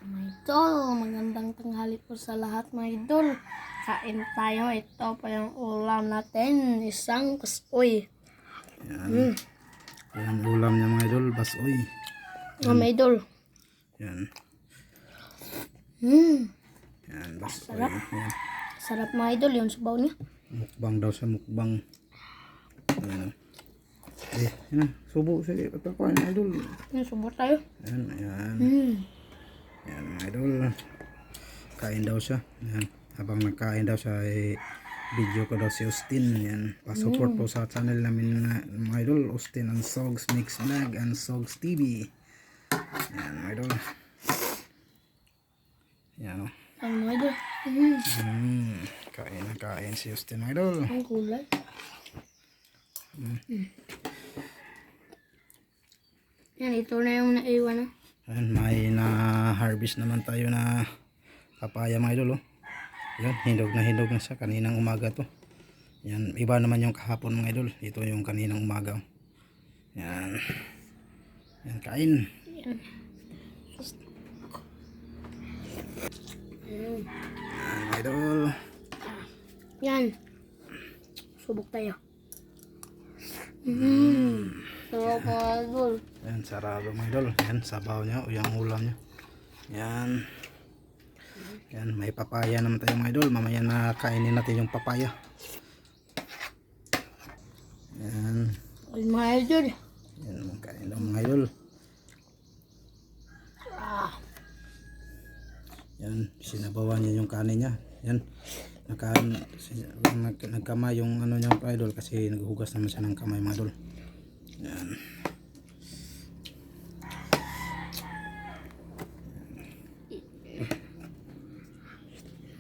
Mga idol, magandang tanghali po sa lahat mga idol. Kain tayo. Ito pa yung ulam natin. Isang kasoy. Yan. Yan ulam niya mga idol, basoy. Mga idol. Yan. Yan, basoy. Sarap. Yan. Sarap mga idol yung sabaw niya. Mukbang daw siya, mukbang. Yan. Yan na. Subo. Sige, patakuan mga idol. Yung subo tayo. Yan, yan. Yan mga idol. Kain daw siya. Yan. Habang nagkain daw siya, video ko daw si Austin. Yan. Pa-support po sa channel namin mga idol. Austin and Sogs Mix Vlog and Sogs TV. Yan mga idol. Yan o. Ang mga idol. Kain na kain si Austin mga idol. Ang kulay. Yan, ito na yung naiwan na. Yan, may na-harvest naman tayo na papaya mga idol. Yan, hindog na siya. Kaninang umaga to. Yan, iba naman yung kahapon mga idol. Ito yung kaninang umaga. Yan. Yan, kain. Yan. Yan mga idol. Yan. Subok tayo. Sarap mga idol. Yan, sarado mga idol. Yan, sabaw niya o yung ulam niya. Yan. Yan, may papaya naman tayo mga idol. Mamaya na kainin natin yung papaya. Yan. Ay mga idol. Yan, kain daw mga idol. Yan, sinabawan niya yung kanin niya. Yan, nagkamay yung ano niya mga idol kasi naghugas naman siya ng kamay mga idol. Yan.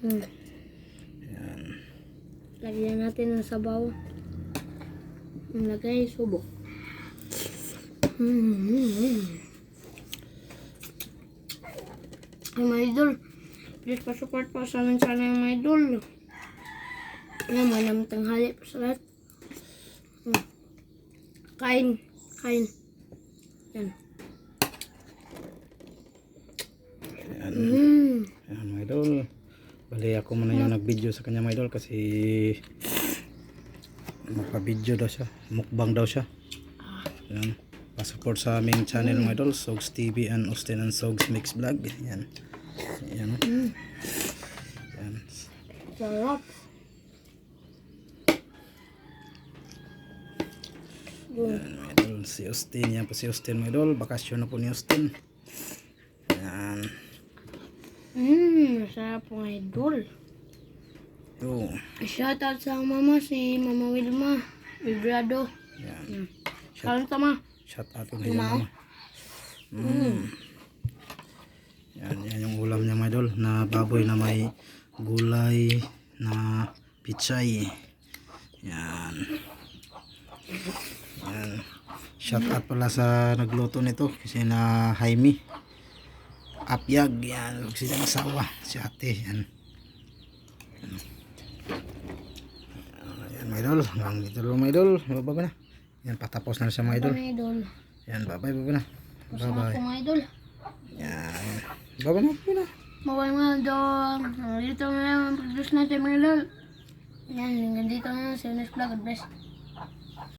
Yan. Lagyan natin ng sabaw. Lagay subok. Ay mga idol, please pa-support po sa amin sana yung mga idol. Yan, manang tanghali po sa lahat. Kain. Yan. Yan. Yan mga idol. Bali ako muna yung nag-video sa kanya mga idol kasi magpa-video daw siya. Mukbang daw siya. Yan. Pa-support sa aming channel mga idol. Sogs TV and Austin and Sogs Mix Vlog. Yan. Yan. Yan. Sarap. Yan mga idol. Si Austin. Yan po si Austin mga idol. Bakasyon na po ni Austin. Yan. Sarap po mga idol. Yo. Shoutout sa mama, si Mama Wilma Vibrado. Yan. Salam sama. Shout out ko na yung mama. Yan, yan yung ulam niya mga idol na baboy na may gulay na pichay. Yan. Yan. Shout out pala sa nagluto nito kasi na Jaime Apyag. Yan, huwag siya masawa si ate. Yan. Yan mga idol. Hanggang dito lang mga idol. Baba na. Yan, patapos na siya mga idol. Mga idol. Yan, bye-bye, baba na. Masama po mga idol. Yan. Baba na, baba na. Mabay mga idol. Dito na lang ang produce natin mga idol. Yan, hanggang dito na sa next vlog. God bless.